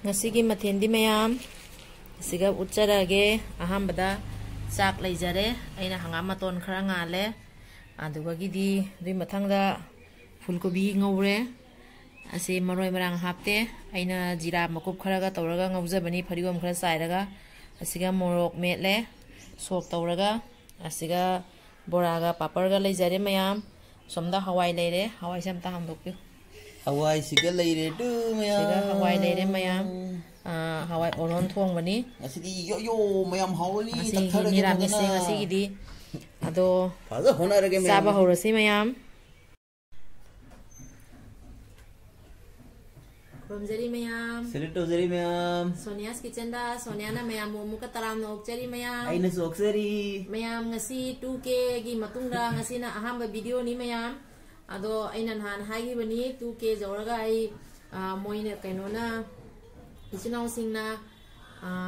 ngasi mathen di mayam siga utjarage ahambada chak leijare aina hangama ton khara ngale aduga gidi dui mathangda fulkobi ngawre ase maroi marang hapte aina jira makup kharaga tawraga ngawjabani pharigom khara sairaga asiga morok metle sok tawraga asiga boraga paparga leijare mayam somda hawai leire hawai samta hamdokpiu hawai siga leire du mayam siga hawai leire mayam hawai oron thong bani asidi yo mayam hawali takhara ni ram se ngasi gidi ado faza honarage mayam saba horasi mayam Romjari mayam Selito jari mayam Sonia's kitchen da Sonia na mayam mo muka taram na okjari mayam aina soksari mayam ngasi 2K gi matungda ngasi na ahamba video ni mayam ado aina han hagi bani 2K jawraga ai moine kaino na isinau singna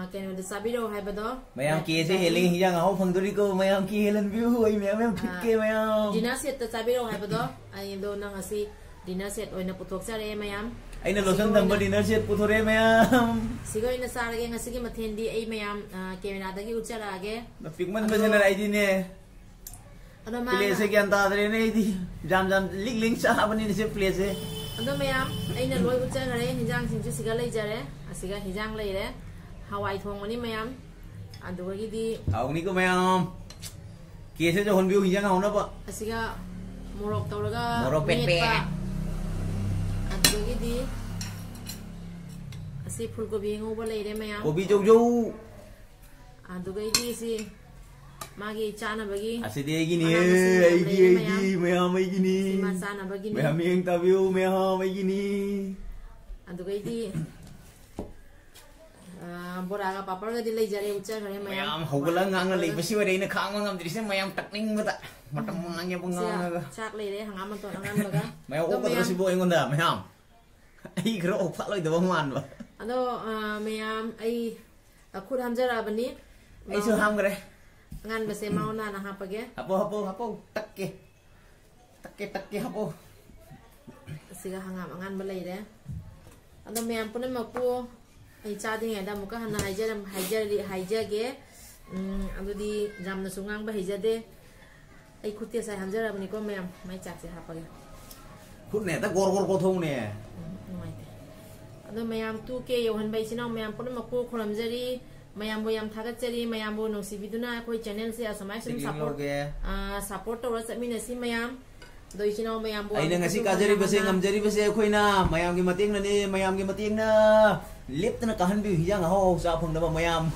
kaino de sabiro haibado mayam ki se heling hijang hau phangduri ko mayam ki helan view ai mayam thikke mayam dinner set ta sabiro haibado ai do na ngasi dinner set oina puthok sare mayam aina losan damba dinner set puthore mayam sigo ina sarage ngasi gi mathendi ai mayam camera dagi ucharage pigman bajana id ne ado ma place ke anta adre ne di jam link sa abani ne se place ado mayam aina loi ucharare hijang singju siga leijare asiga hijang leire hawai thongani mayam ado gi di auni ko mayam kese jo honbiu hijang hauna ba asiga morok tawraga morok pepe ado gi di asi fulgobi ngoba leire mayam kobi jo ado gi di si magi chana bagi asidi gini ai mayam ai gini ma chana bagi mayam yang tabiu mayam ai gini ado gi di boraga paparga di leijare ucharare mayam hogala ngang le basi wari na khang ngam drise mayam takning bata matam nganya bunga chak leire hangam to angan baga mayam o kadro sibo engonda mayam ai gro opha loi do man ba ado mayam ai akhud hamjara bani ai so ham gre ngan base mauna na hapage hapo takke hapo siga hangam angan ba leire ado mayam pune mapu ai chading ada muka hana haijage ado di jamna sungang ba hijade ai khutia sai hamjara bani ko mayam mai chak se hapage khut ne ta gor ko thong ne ado mayam 2K yohan bai sinau mayam pune mapu khoramjari mayam bo yam thagat chari mayam bo no sibiduna koi channel se asamai sum support to samina si mayam doi sinau mayam bo ai na ngasi kajari base ngamjari base khoina mayam gi mating na ni mayam gi mating na lip na kahan bi hijang ho sa phang da mayam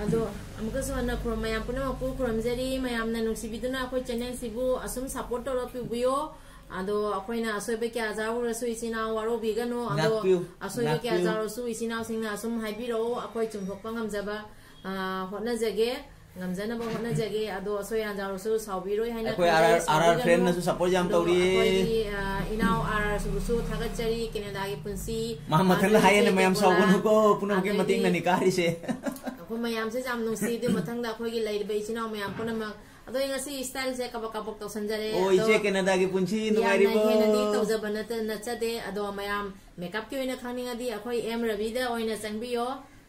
ado amuka so na khrom mayam puna mapu khoramjari mayam na no sibiduna koi channel sibu asum support to pi buyo ado akoina asoibe kya jawu rasu isina waro bigano ado asoibe kya jawu su isina singna asum haibiro akoi chumthok pangam jaba hotna jage ngamjana ba hotna jage ado asoi jawu su saubiro haina akoi ar friend na su support jam tawri inau ar su thagat chari Canada gi punsi ma mathang la hayen mayam saubun ko punam ke mating na nikari se ko mayam se jam no si de mathang da khoi gi leibe isina mayam punam ado ngasi style se kabak to sanjare oi che Canada gi punchi nuari bo ya na to jabana ta nachade ado mayam makeup ki oina khani ngadi akhoi M Ravi da oina changbiyo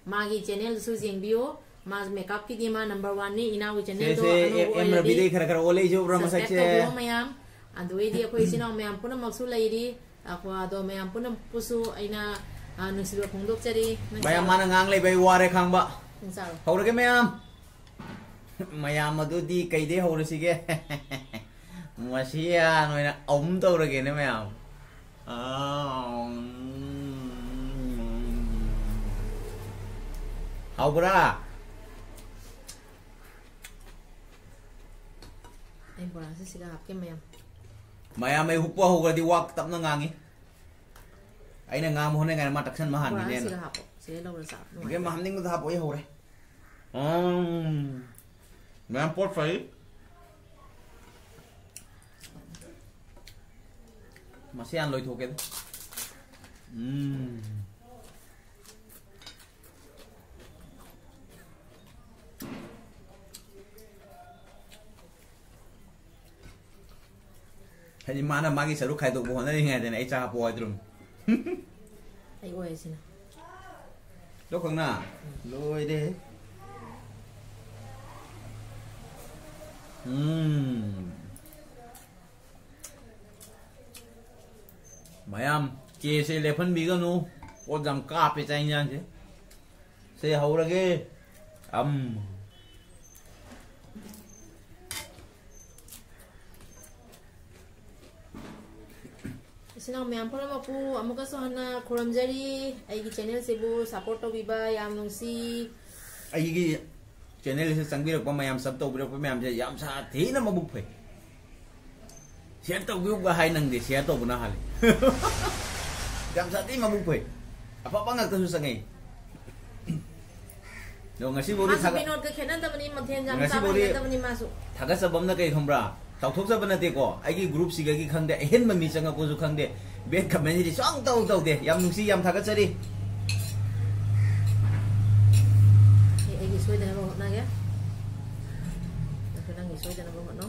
magi channel su jengbiyo ma makeup ki ma number 1 ni ina wi channel do M Ravi dei khara ole jo bra masak che mayam ado edi akhoi sina mayam puna maksu lairi akwa ado mayam puna pusu aina nusiba khongdok chari mayam mana ngang lei bai ware khangba insaro hawrage mayam mayam adu di kaide hawrasige masia noina om tawrage ne mayam hawbra ai bora se siga apke mayam ai hupwa hoga di wak tap na ngangi aina ngam hone ngai ma taksan mahan ni ne siga hapo se lo sa ge ma hamning da hapo ye hore mayam pot fry masih an loi thoke Hadi mana magi saru khai dok bo na ringa den ai cha po adrum ai ꯑꯣꯏ ꯁꯤꯅ Đâu không nào lôi đi mày am chia sẻ lệ phân bị cái nu có dòng cà phê chay nha chứ xe hậu ra ghê Sinang mayam pala mapu amuka so hana kuramjari ai gi channel sebu support to biba yam nungsi ai cái channel sẽ sang biết được mày am sắp tàu được mày am sẽ giảm xa thế nó mà bục phải share tàu biết qua hai năng để share tàu nó hali giảm xa thế mà bục phải apa banget tuh susah nih dong ngasih bodi masuk minot ke kenan tabani mathen jam ngasih sa bodi tabani masuk thaga sabam na kai khambra tauthok sa banate ko ai gi group siga gi khangde hen ma mi changa ko ju khangde bet comment ri song tau tau de yam nungsi yam thaga chari ai gi soi dana ba na ya na ngi soi dana ba no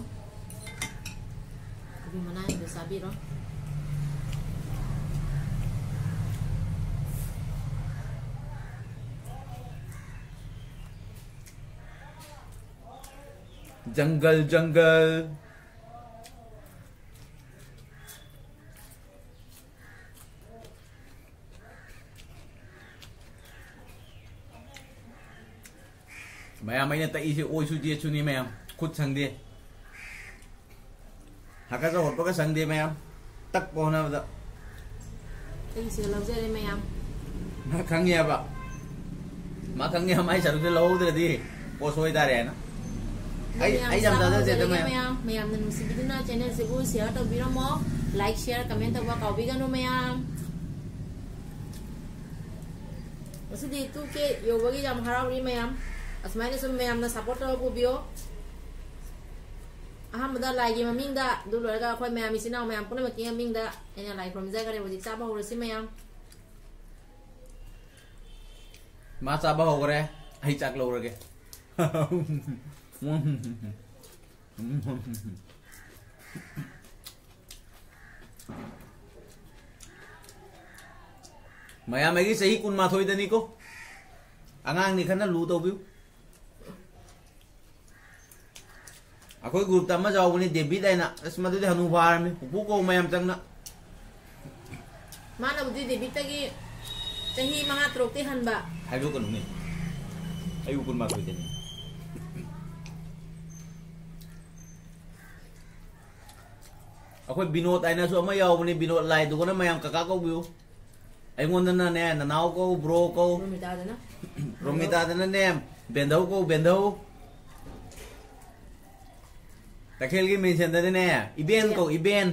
bi mana yang sabi ro jungle jungle mày am này tại ý ôi su chia chu ni mày am khut sang đi hả cái rồi có cái sang đi mày am tắc bao nào vậy ai sửa làm gì đây mày am khang nghe vậy mà khang nghe mày sao được lâu rồi đi có soi ta rồi nó ai jam dah ada jadi mayam dan mesti bikin channel sebu share atau biro mo like share comment atau kau bikin no mayam mesti di itu ke yo bagi jam harap ni mayam asmane sem mayam na support atau bio aham dah like maming dah dulu ada kau mayam isi na mayam pun makin maming dah ini like from jaga dia wajib sabah urus mayam masa sabah orang ai cak lo orang mày mấy cái sấy cún mà thôi tên đi cô angang ni khana lu tau biu akoi group tamma jaw ni debi dai na asma du de hanu var mi pu ko mayam chang na mana budi debi tagi tahi mga trok ti han ba hai lu kon ni ai cún mà thôi tên akoi binot ai na so ma yaw ni binot lai du ko na mayam kaka ko biu ai ngon na ne na naw ko bro ko romita na ne bendau ko bendau takhel gi mention da ne iben ko iben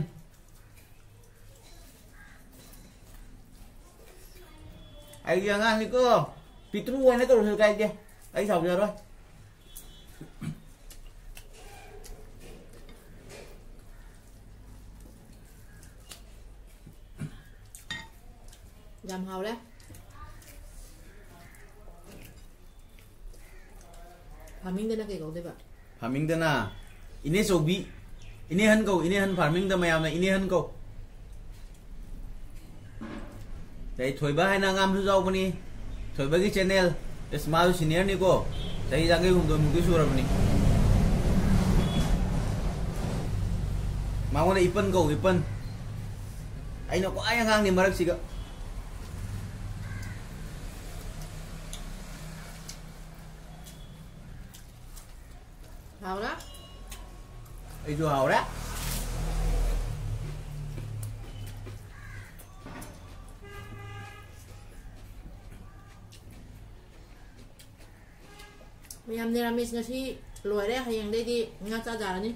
ai yang ang ni ko pitru ai na ko kai dia ai sao giờ rồi jam hao đấy farming dana kayak kau deh pak farming dana ini sobi ini han farming da mayam na ini han ko dai thoi ba hai na ngam su jau bani thoi ba gi channel small senior ni ko dai jang ge hum do mu ki sura bani ma wona ipan ko ipan ai no ko ai ngang ni marak siga hao đó ai du hào đó mayam niramis na si luar deh yang dia di ngaca jalan ni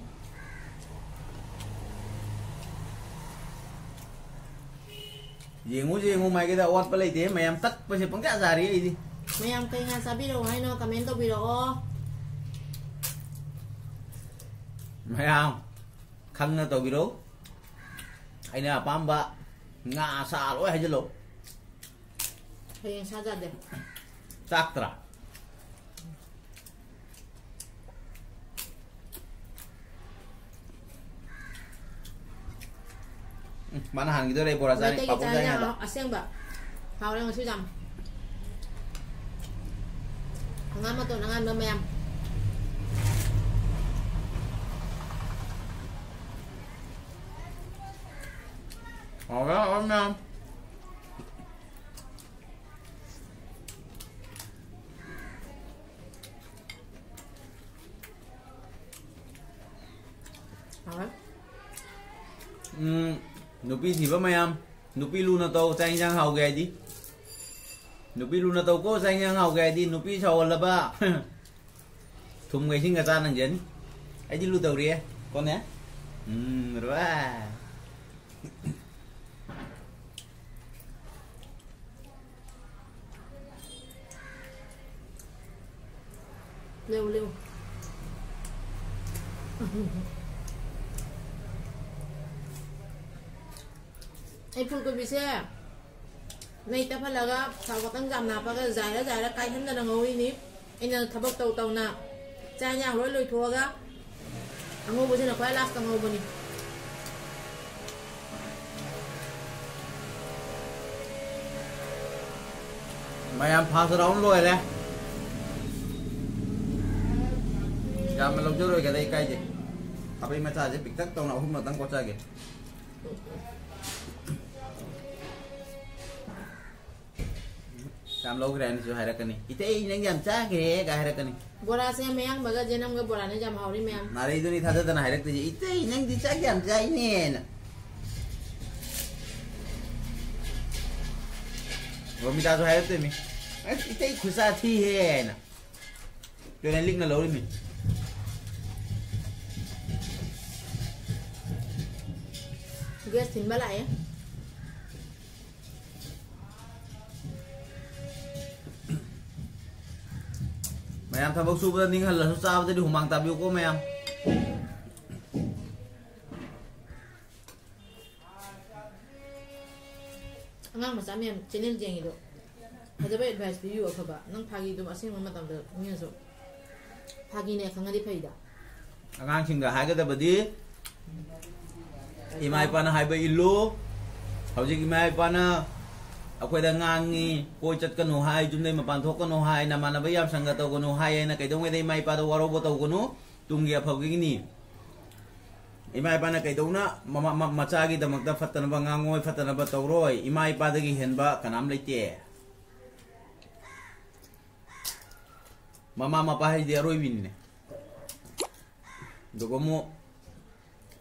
jengu mai cái da wat pa lai te mayam tak pa se pangka jari ai di mayam kayak ngaca biro hai no comment to biro mày không khăn nó tàu bị đố ai nè pamba ngã xa lỗi hay chứ lộ kayak yang saja deh saktra mana han gitu deh bola sari papu saya ada asyang ba hào đang siêu dầm ngon mà tôi đang ăn mềm đó ốm không Nupi thì mấy em Nupi luôn là tàu tranh giang hào ghé đi Nupi luôn là tàu có tranh giang hào ghé đi Nupi sầu là ba thùng ngày sinh cả ta năng dẫn ấy đi luôn tàu đi con nhé rồi liu liu ai phun cái gì này ta phải là cái sao có tăng giảm nào và cái dài đó cái thân là ngồi ní anh là thằng bốc tàu nào cha nhà lối lối thua cái anh ngồi bên là phải last ngồi bên này mày em phá sao đóng luôn này giờ mình lồng trước rồi cái đây cây gì tapi mà cha sẽ bị tắc tàu nào không mà tăng qua cha kìa làm lâu cái này chưa hay ra cái này itu yang jam cha kìa cái hay ra cái này bora saya meyang baga jenam cái bora này jam hào đi meyang nari itu nih thada tanah hay ra cái gì itu yang di cha jam cha ini rồi mình ta cho hay ra cái mình itu khusa thi he na cái này link là lâu đi mình gas thìn ba lại á mày em tham bốc su bây giờ ninh hẳn là sao bây giờ đi hùng mang tạp yêu cô mày em ngang mà sao mày channel gì đó bây giờ advice video ở khaba nang phagi do asing mà tạm được nghe rồi phagi này khang đi phải đã ngang chừng cả hai cái tập đi imai pana hai bay ilu hầu như imai pana aku ada ngangi koi chat kanu hai jumne ma pan thok kanu hai na mana bayam sanga to kanu hai na kai dong dei mai pa do waro bo to kanu tungia phau gi ni imai pana kai dong na ma cha gi damak da fatana ba ngangoi fatana ba to roi imai pa da gi hen ba kanam leite mama pa hai de roi win ne dogomo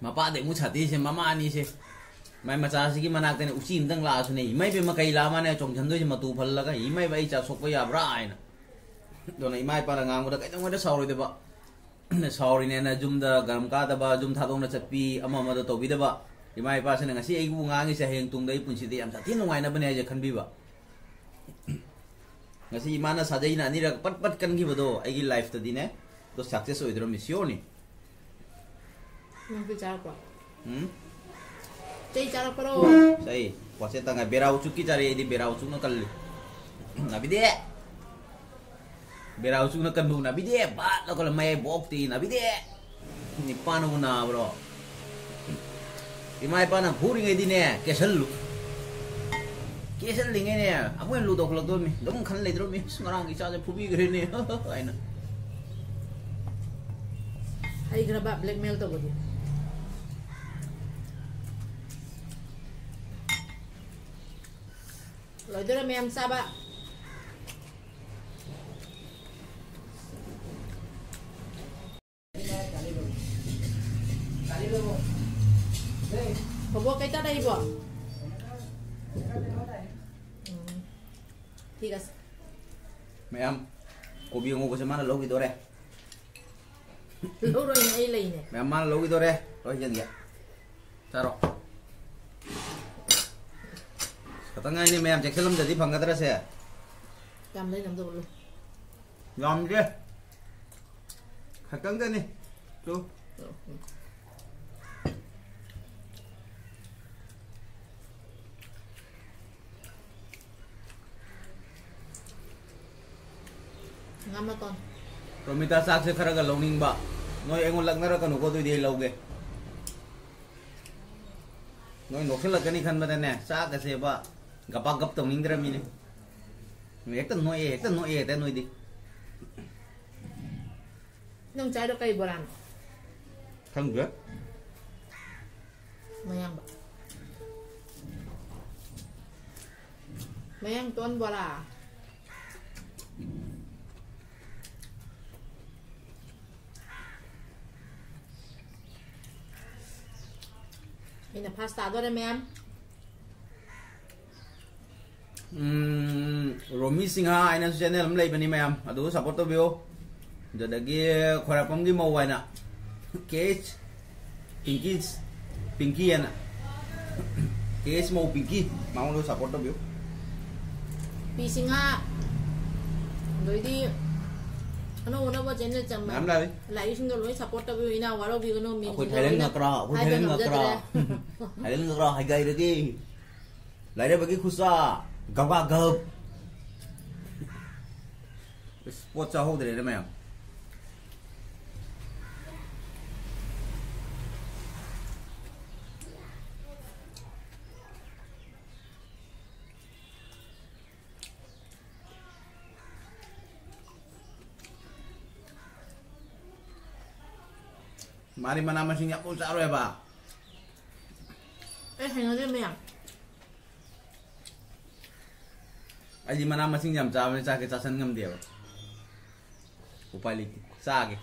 mapa de mu chati se mama ani se mai macha si ki manak te uchi imdang la su nei mai be ma kai la ma ne chong chan do se matu phal la ga hi mai bai cha sok pa ya bra ai na do na mai pa ngang da kai dong da sauri de ba sauri ne na jum da garam ka da ba jum tha dong na chapi ama ma da to bi da ba hi mai pa se na ngasi ai bu ngang se heng tung dai pun si de am sa tin ngai na bane je khan bi ba ngasi mana sajai na ni ra pat pat kan gi ba do ai gi life ta di ne do success oi dro mission ni nang pi char pa cai char pro sai wase tanga berau chuki cari di berau chuk na kal nabi de berau chuk na kan bu nabi de ba lo kal mai bok ti nabi de ni panu na bro imai pana phuri ngai di ne kesal lu kesal lingai ne apu lu dok lok do mi dong khan le dro mi ngarang ki cha je phubi gre ne ai na hai graba blackmail to bodi rồi tôi là mềm sao bạn có mua cái tới đây bỏ thì cả mẹ em cô biếng ngô có xem mana lâu cái đó đây lâu rồi này lấy này mẹ em mana lâu cái đó đây rồi chân kìa sao rồi katanya ini mem cek film jadi bangga terus ya cầm lên làm rồi luôn ngom chứ khakang kan nih tuh ngắm con rồi mình ta sang sẽ khara galong ning ba nói anh lắc nara kan ko tôi đi lâu gay nói nó khela kan ni khan ba nè sa ka se ba gapa gap tong ningdra mine ekta noye te noi di nang chai do kai boran khang ga mayang ba mayang ton bora ini pasta do mayam Romi Singha aina channel am lay bani mayam adu support to bio jadagi khorapam gi mawaina cage pinky ana cage mau pinky mau lo support to bio pisinga doi di ano una ba channel cham nam lai lại sing do loi support to ina waro bi no mi khoi thailand ngakra thailand ngakra hai gai de gi lai de bagi khusa gaba gab sport cha ho de le mayam mari mana masih nyak pun saro ya ba hang ở đây mayam aji mana masih jam cha cha ke cha san ngam dia upai li sa ke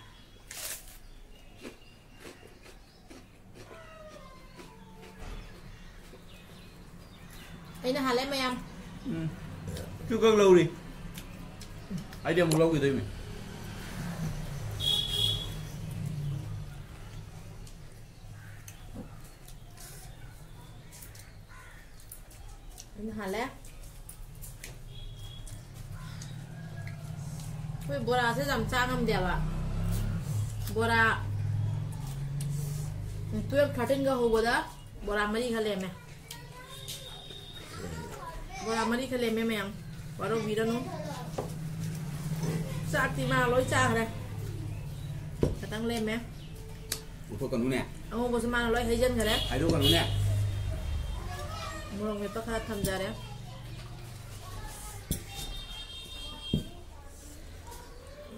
ai nó hà lấy mayam chưa có lâu đi ai đem một lâu rồi mình ini halnya 왜 뭐라 세상 짱하면 돼 봐. 뭐라 12 13 का होगा बोरा मरी खले में बोरा मरी खले में मैं वारो वीरनो sakti mà lối cha rồi tăng lên mẹ thôi còn nè ông bố mà lối hay dân rồi đấy hai đứa còn nè mua người ta tham gia đấy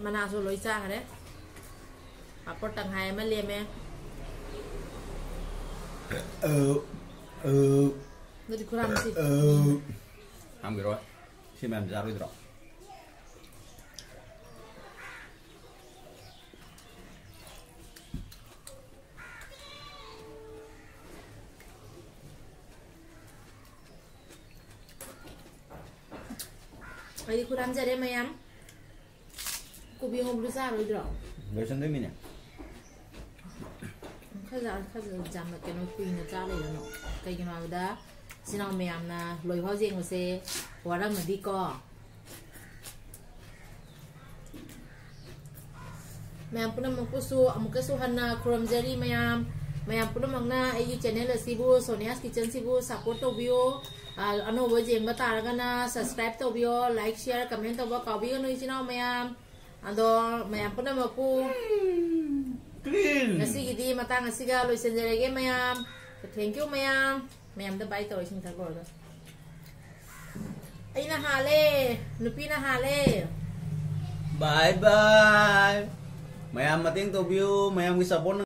mà nào số lối cha rồi đấy apa tầng 2 mới lên mẹ nó đi kurang sih am rồi xin em ra rồi Ay kurang jadi mayam. Aku bingung berusaha loh dulu. Version tu mana? Kaza jam nak kena kuih nak cari loh. Kayak gimana udah? Sinang mayam na loy hojeng mesti warang mesti ko. Mayam pun muka suhana kurang jadi mayam. Mayam pun mangna ayu channel sibu Sonia's Kitchen sibu support to view. Ano ba jeng ba tara na subscribe to bio like share comment to ba ka bio no ichina mayam ando mayam puna maku clean ngasi gidi mata ngasi ga lo senjerege mayam thank you mayam da bye to isin ta ko da ai na hale nupi na hale bye bye mayam mating to view mayam ki support